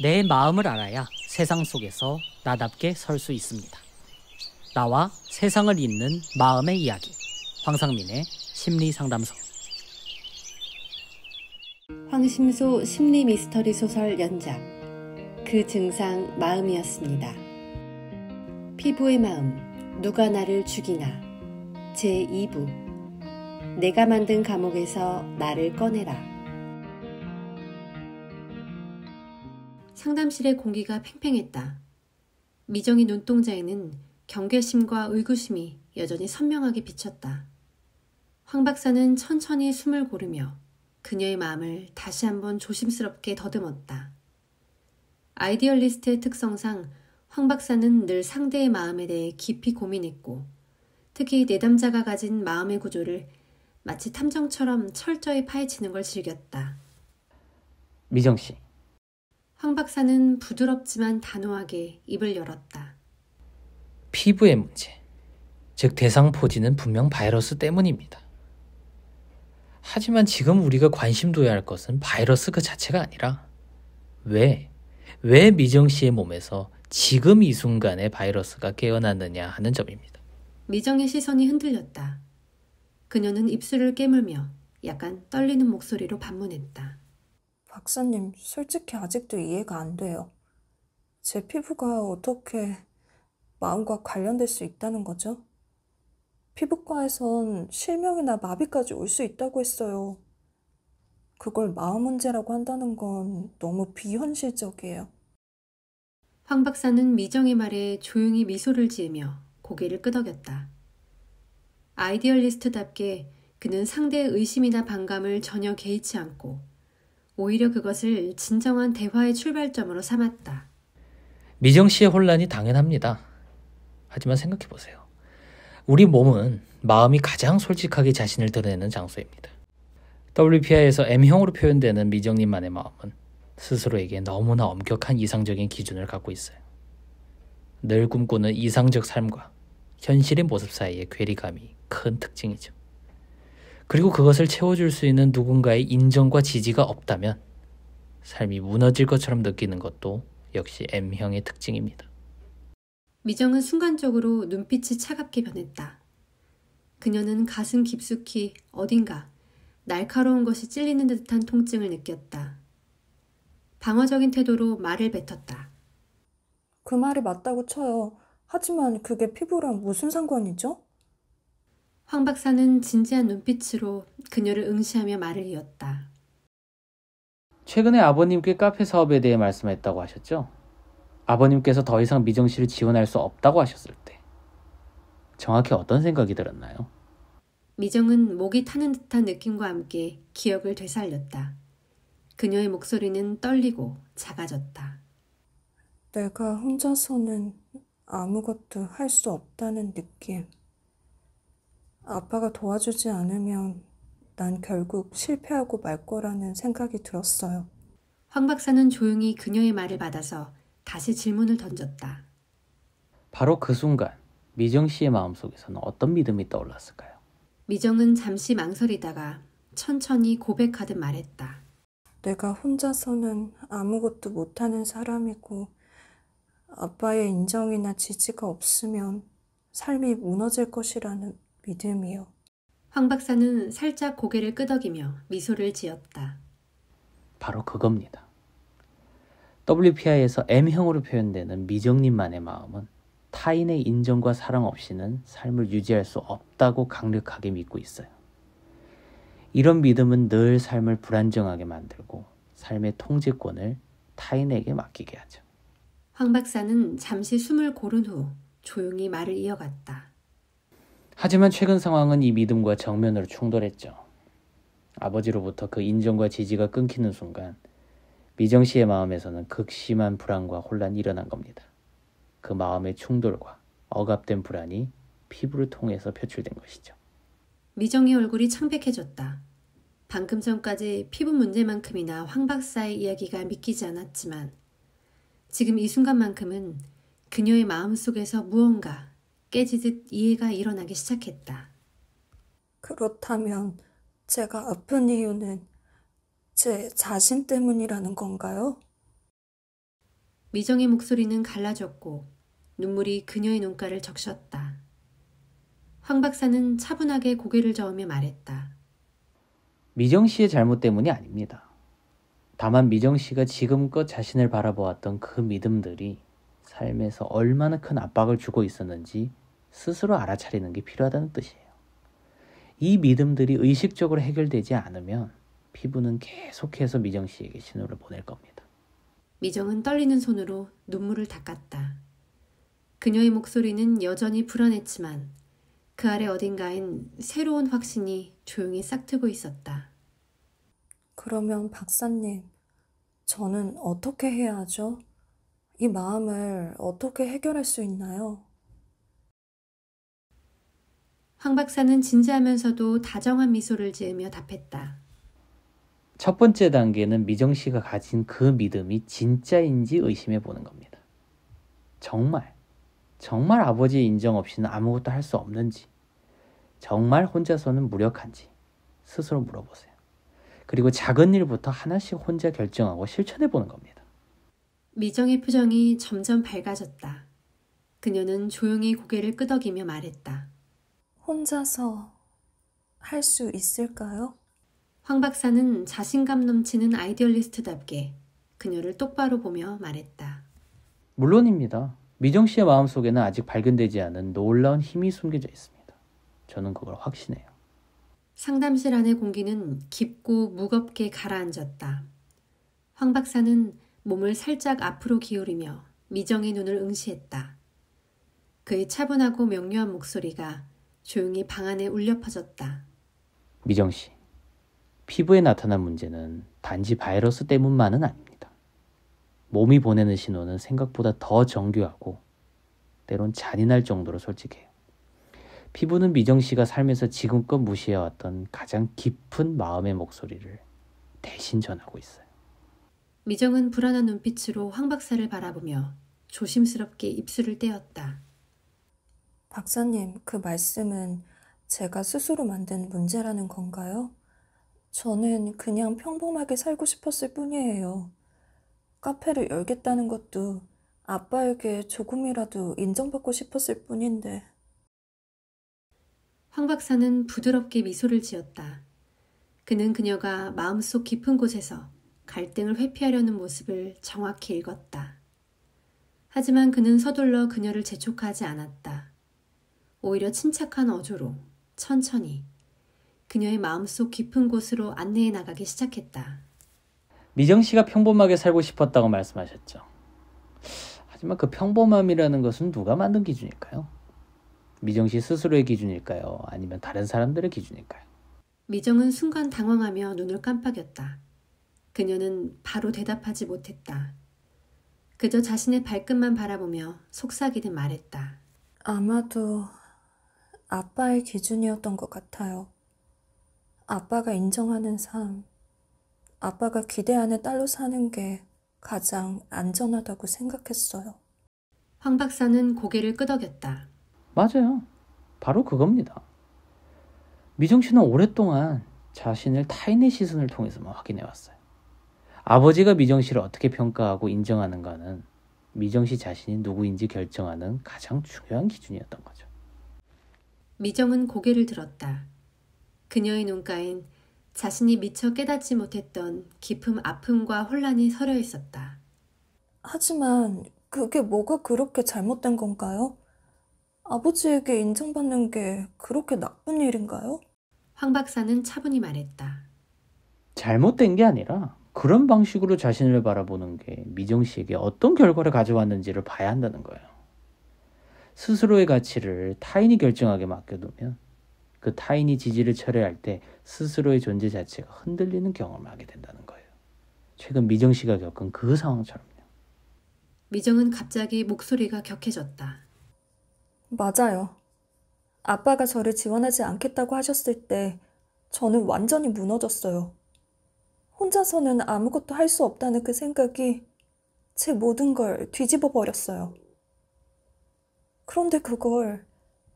내 마음을 알아야 세상 속에서 나답게 설 수 있습니다. 나와 세상을 잇는 마음의 이야기. 황상민의 심리상담소. 황심소 심리 미스터리 소설 연작 그 증상 마음이었습니다. 피부의 마음 누가 나를 죽이나 제2부 내가 만든 감옥에서 나를 꺼내라. 상담실의 공기가 팽팽했다. 미정이 눈동자에는 경계심과 의구심이 여전히 선명하게 비쳤다. 황 박사는 천천히 숨을 고르며 그녀의 마음을 다시 한번 조심스럽게 더듬었다. 아이디얼리스트의 특성상 황 박사는 늘 상대의 마음에 대해 깊이 고민했고 특히 내담자가 가진 마음의 구조를 마치 탐정처럼 철저히 파헤치는 걸 즐겼다. 미정 씨. 황 박사는 부드럽지만 단호하게 입을 열었다. 피부의 문제, 즉 대상포진은 분명 바이러스 때문입니다. 하지만 지금 우리가 관심 둬야 할 것은 바이러스 그 자체가 아니라 왜 미정 씨의 몸에서 지금 이 순간에 바이러스가 깨어났느냐 하는 점입니다. 미정의 시선이 흔들렸다. 그녀는 입술을 깨물며 약간 떨리는 목소리로 반문했다. 박사님, 솔직히 아직도 이해가 안 돼요. 제 피부가 어떻게 마음과 관련될 수 있다는 거죠? 피부과에선 실명이나 마비까지 올 수 있다고 했어요. 그걸 마음 문제라고 한다는 건 너무 비현실적이에요. 황 박사는 미정의 말에 조용히 미소를 지으며 고개를 끄덕였다. 아이디얼리스트답게 그는 상대의 의심이나 반감을 전혀 개의치 않고 오히려 그것을 진정한 대화의 출발점으로 삼았다. 미정 씨의 혼란이 당연합니다. 하지만 생각해보세요. 우리 몸은 마음이 가장 솔직하게 자신을 드러내는 장소입니다. WPI에서 M형으로 표현되는 미정님만의 마음은 스스로에게 너무나 엄격한 이상적인 기준을 갖고 있어요. 늘 꿈꾸는 이상적 삶과 현실의 모습 사이의 괴리감이 큰 특징이죠. 그리고 그것을 채워줄 수 있는 누군가의 인정과 지지가 없다면 삶이 무너질 것처럼 느끼는 것도 역시 M형의 특징입니다. 미정은 순간적으로 눈빛이 차갑게 변했다. 그녀는 가슴 깊숙이 어딘가 날카로운 것이 찔리는 듯한 통증을 느꼈다. 방어적인 태도로 말을 뱉었다. 그 말이 맞다고 쳐요. 하지만 그게 피부랑 무슨 상관이죠? 황 박사는 진지한 눈빛으로 그녀를 응시하며 말을 이었다. 최근에 아버님께 카페 사업에 대해 말씀했다고 하셨죠? 아버님께서 더 이상 미정 씨를 지원할 수 없다고 하셨을 때 정확히 어떤 생각이 들었나요? 미정은 목이 타는 듯한 느낌과 함께 기억을 되살렸다. 그녀의 목소리는 떨리고 작아졌다. 내가 혼자서는 아무것도 할 수 없다는 느낌. 아빠가 도와주지 않으면 난 결국 실패하고 말 거라는 생각이 들었어요. 황 박사는 조용히 그녀의 말을 받아서 다시 질문을 던졌다. 바로 그 순간 미정 씨의 마음속에서는 어떤 믿음이 떠올랐을까요? 미정은 잠시 망설이다가 천천히 고백하듯 말했다. 내가 혼자서는 아무것도 못하는 사람이고 아빠의 인정이나 지지가 없으면 삶이 무너질 것이라는 믿음이요. 황 박사는 살짝 고개를 끄덕이며 미소를 지었다. 바로 그겁니다. WPI에서 M형으로 표현되는 미정님만의 마음은 타인의 인정과 사랑 없이는 삶을 유지할 수 없다고 강력하게 믿고 있어요. 이런 믿음은 늘 삶을 불안정하게 만들고 삶의 통제권을 타인에게 맡기게 하죠. 황 박사는 잠시 숨을 고른 후 조용히 말을 이어갔다. 하지만 최근 상황은 이 믿음과 정면으로 충돌했죠. 아버지로부터 그 인정과 지지가 끊기는 순간 미정 씨의 마음에서는 극심한 불안과 혼란이 일어난 겁니다. 그 마음의 충돌과 억압된 불안이 피부를 통해서 표출된 것이죠. 미정의 얼굴이 창백해졌다. 방금 전까지 피부 문제만큼이나 황 박사의 이야기가 믿기지 않았지만 지금 이 순간만큼은 그녀의 마음속에서 무언가 깨지듯 이해가 일어나기 시작했다. 그렇다면 제가 아픈 이유는 제 자신 때문이라는 건가요? 미정의 목소리는 갈라졌고 눈물이 그녀의 눈가를 적셨다. 황 박사는 차분하게 고개를 저으며 말했다. 미정 씨의 잘못 때문이 아닙니다. 다만 미정 씨가 지금껏 자신을 바라보았던 그 믿음들이 삶에서 얼마나 큰 압박을 주고 있었는지 스스로 알아차리는 게 필요하다는 뜻이에요. 이 믿음들이 의식적으로 해결되지 않으면 피부는 계속해서 미정 씨에게 신호를 보낼 겁니다. 미정은 떨리는 손으로 눈물을 닦았다. 그녀의 목소리는 여전히 불안했지만 그 아래 어딘가엔 새로운 확신이 조용히 싹트고 있었다. 그러면 박사님, 저는 어떻게 해야 하죠? 이 마음을 어떻게 해결할 수 있나요? 황 박사는 진지하면서도 다정한 미소를 지으며 답했다. 첫 번째 단계는 미정 씨가 가진 그 믿음이 진짜인지 의심해 보는 겁니다. 정말 아버지의 인정 없이는 아무것도 할 수 없는지, 정말 혼자서는 무력한지 스스로 물어보세요. 그리고 작은 일부터 하나씩 혼자 결정하고 실천해 보는 겁니다. 미정의 표정이 점점 밝아졌다. 그녀는 조용히 고개를 끄덕이며 말했다. 혼자서 할 수 있을까요? 황 박사는 자신감 넘치는 아이디얼리스트답게 그녀를 똑바로 보며 말했다. 물론입니다. 미정 씨의 마음속에는 아직 발견되지 않은 놀라운 힘이 숨겨져 있습니다. 저는 그걸 확신해요. 상담실 안의 공기는 깊고 무겁게 가라앉았다. 황 박사는 몸을 살짝 앞으로 기울이며 미정의 눈을 응시했다. 그의 차분하고 명료한 목소리가 조용히 방 안에 울려 퍼졌다. 미정 씨, 피부에 나타난 문제는 단지 바이러스 때문만은 아닙니다. 몸이 보내는 신호는 생각보다 더 정교하고 때론 잔인할 정도로 솔직해요. 피부는 미정 씨가 살면서 지금껏 무시해왔던 가장 깊은 마음의 목소리를 대신 전하고 있어요. 미정은 불안한 눈빛으로 황 박사를 바라보며 조심스럽게 입술을 떼었다. 박사님, 그 말씀은 제가 스스로 만든 문제라는 건가요? 저는 그냥 평범하게 살고 싶었을 뿐이에요. 카페를 열겠다는 것도 아빠에게 조금이라도 인정받고 싶었을 뿐인데. 황 박사는 부드럽게 미소를 지었다. 그는 그녀가 마음속 깊은 곳에서 갈등을 회피하려는 모습을 정확히 읽었다. 하지만 그는 서둘러 그녀를 재촉하지 않았다. 오히려 침착한 어조로 천천히 그녀의 마음속 깊은 곳으로 안내해 나가기 시작했다. 미정 씨가 평범하게 살고 싶었다고 말씀하셨죠. 하지만 그 평범함이라는 것은 누가 만든 기준일까요? 미정 씨 스스로의 기준일까요? 아니면 다른 사람들의 기준일까요? 미정은 순간 당황하며 눈을 깜빡였다. 그녀는 바로 대답하지 못했다. 그저 자신의 발끝만 바라보며 속삭이듯 말했다. 아마도 아빠의 기준이었던 것 같아요. 아빠가 인정하는 삶, 아빠가 기대하는 딸로 사는 게 가장 안전하다고 생각했어요. 황 박사는 고개를 끄덕였다. 맞아요. 바로 그겁니다. 미정 씨는 오랫동안 자신을 타인의 시선을 통해서만 확인해왔어요. 아버지가 미정 씨를 어떻게 평가하고 인정하는가는 미정 씨 자신이 누구인지 결정하는 가장 중요한 기준이었던 거죠. 미정은 고개를 들었다. 그녀의 눈가엔 자신이 미처 깨닫지 못했던 깊은 아픔과 혼란이 서려 있었다. 하지만 그게 뭐가 그렇게 잘못된 건가요? 아버지에게 인정받는 게 그렇게 나쁜 일인가요? 황 박사는 차분히 말했다. 잘못된 게 아니라 그런 방식으로 자신을 바라보는 게 미정 씨에게 어떤 결과를 가져왔는지를 봐야 한다는 거예요. 스스로의 가치를 타인이 결정하게 맡겨두면 그 타인이 지지를 철회할 때 스스로의 존재 자체가 흔들리는 경험을 하게 된다는 거예요. 최근 미정 씨가 겪은 그 상황처럼요. 미정은 갑자기 목소리가 격해졌다. 맞아요. 아빠가 저를 지원하지 않겠다고 하셨을 때 저는 완전히 무너졌어요. 혼자서는 아무것도 할 수 없다는 그 생각이 제 모든 걸 뒤집어 버렸어요. 그런데 그걸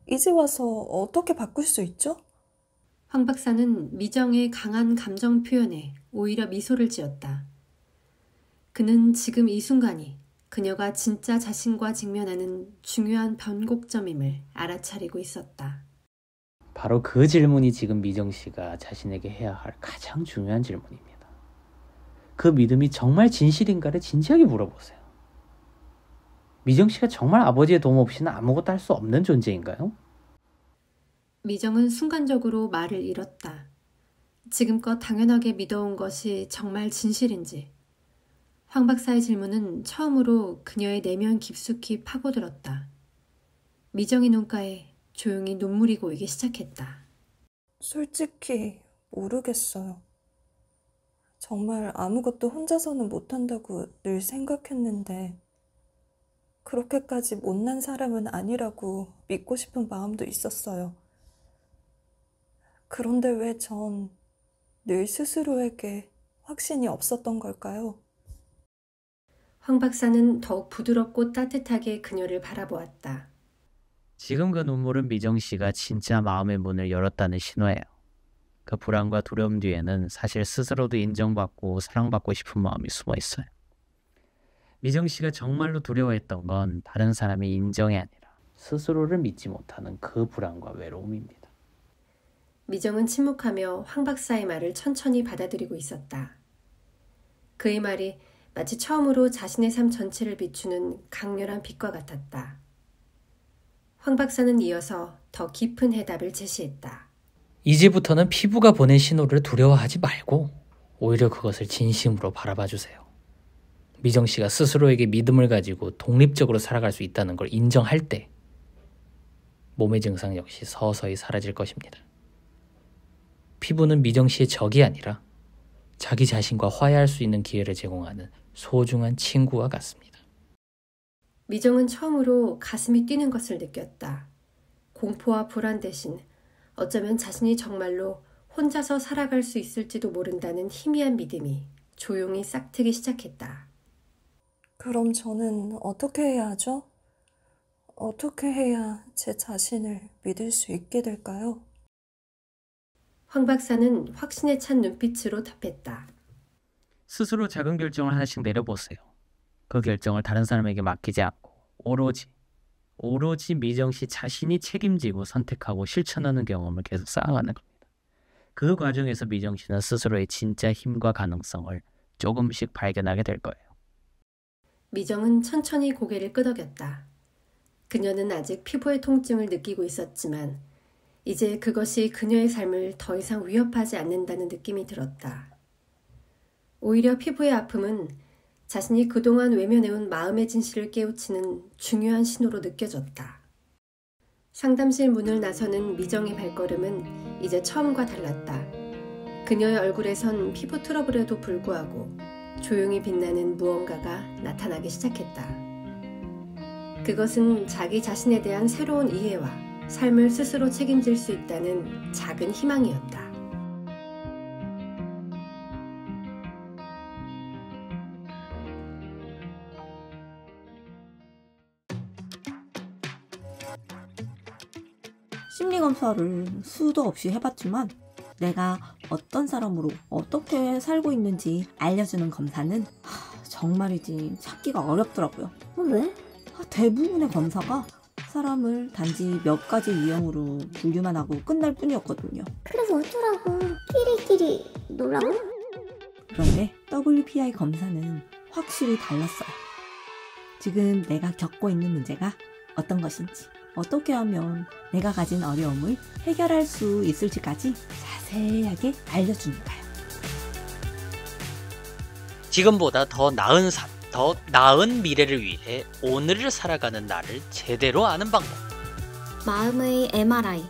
이제 와서 어떻게 바꿀 수 있죠? 황 박사는 미정의 강한 감정 표현에 오히려 미소를 지었다. 그는 지금 이 순간이 그녀가 진짜 자신과 직면하는 중요한 변곡점임을 알아차리고 있었다. 바로 그 질문이 지금 미정 씨가 자신에게 해야 할 가장 중요한 질문입니다. 그 믿음이 정말 진실인가를 진지하게 물어보세요. 미정 씨가 정말 아버지의 도움 없이는 아무것도 할 수 없는 존재인가요? 미정은 순간적으로 말을 잃었다. 지금껏 당연하게 믿어온 것이 정말 진실인지. 황 박사의 질문은 처음으로 그녀의 내면 깊숙이 파고들었다. 미정의 눈가에 조용히 눈물이 고이기 시작했다. 솔직히 모르겠어요. 정말 아무것도 혼자서는 못한다고 늘 생각했는데 그렇게까지 못난 사람은 아니라고 믿고 싶은 마음도 있었어요. 그런데 왜 전 늘 스스로에게 확신이 없었던 걸까요? 황 박사는 더욱 부드럽고 따뜻하게 그녀를 바라보았다. 지금 그 눈물은 미정 씨가 진짜 마음의 문을 열었다는 신호예요. 그 불안과 두려움 뒤에는 사실 스스로도 인정받고 사랑받고 싶은 마음이 숨어 있어요. 미정 씨가 정말로 두려워했던 건 다른 사람의 인정이 아니라 스스로를 믿지 못하는 그 불안과 외로움입니다. 미정은 침묵하며 황 박사의 말을 천천히 받아들이고 있었다. 그의 말이 마치 처음으로 자신의 삶 전체를 비추는 강렬한 빛과 같았다. 황 박사는 이어서 더 깊은 해답을 제시했다. 이제부터는 피부가 보낸 신호를 두려워하지 말고 오히려 그것을 진심으로 바라봐 주세요. 미정 씨가 스스로에게 믿음을 가지고 독립적으로 살아갈 수 있다는 걸 인정할 때 몸의 증상 역시 서서히 사라질 것입니다. 피부는 미정 씨의 적이 아니라 자기 자신과 화해할 수 있는 기회를 제공하는 소중한 친구와 같습니다. 미정은 처음으로 가슴이 뛰는 것을 느꼈다. 공포와 불안 대신 어쩌면 자신이 정말로 혼자서 살아갈 수 있을지도 모른다는 희미한 믿음이 조용히 싹트기 시작했다. 그럼 저는 어떻게 해야 하죠? 어떻게 해야 제 자신을 믿을 수 있게 될까요? 황 박사는 확신에 찬 눈빛으로 답했다. 스스로 작은 결정을 하나씩 내려보세요. 그 결정을 다른 사람에게 맡기지 않고 오로지 미정 씨 자신이 책임지고 선택하고 실천하는 경험을 계속 쌓아가는 겁니다. 그 과정에서 미정 씨는 스스로의 진짜 힘과 가능성을 조금씩 발견하게 될 거예요. 미정은 천천히 고개를 끄덕였다. 그녀는 아직 피부의 통증을 느끼고 있었지만 이제 그것이 그녀의 삶을 더 이상 위협하지 않는다는 느낌이 들었다. 오히려 피부의 아픔은 자신이 그동안 외면해온 마음의 진실을 깨우치는 중요한 신호로 느껴졌다. 상담실 문을 나서는 미정의 발걸음은 이제 처음과 달랐다. 그녀의 얼굴에선 피부 트러블에도 불구하고 조용히 빛나는 무언가가 나타나기 시작했다. 그것은 자기 자신에 대한 새로운 이해와 삶을 스스로 책임질 수 있다는 작은 희망이었다. 심리검사를 수도 없이 해봤지만 내가 어떤 사람으로 어떻게 살고 있는지 알려주는 검사는 정말이지 찾기가 어렵더라고요. 왜? 대부분의 검사가 사람을 단지 몇 가지 유형으로 분류만 하고 끝날 뿐이었거든요. 그래서 어쩌라고? 끼리끼리 놀라고? 그런데 WPI 검사는 확실히 달랐어요. 지금 내가 겪고 있는 문제가 어떤 것인지, 어떻게 하면 내가 가진 어려움을 해결할 수 있을지까지 자세하게 알려주는 거예요. 지금보다 더 나은 삶, 더 나은 미래를 위해 오늘을 살아가는 나를 제대로 아는 방법. 마음의 MRI,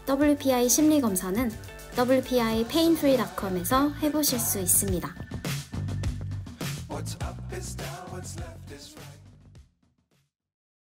WPI 심리검사는 WPIpainfree.com에서 해보실 수 있습니다.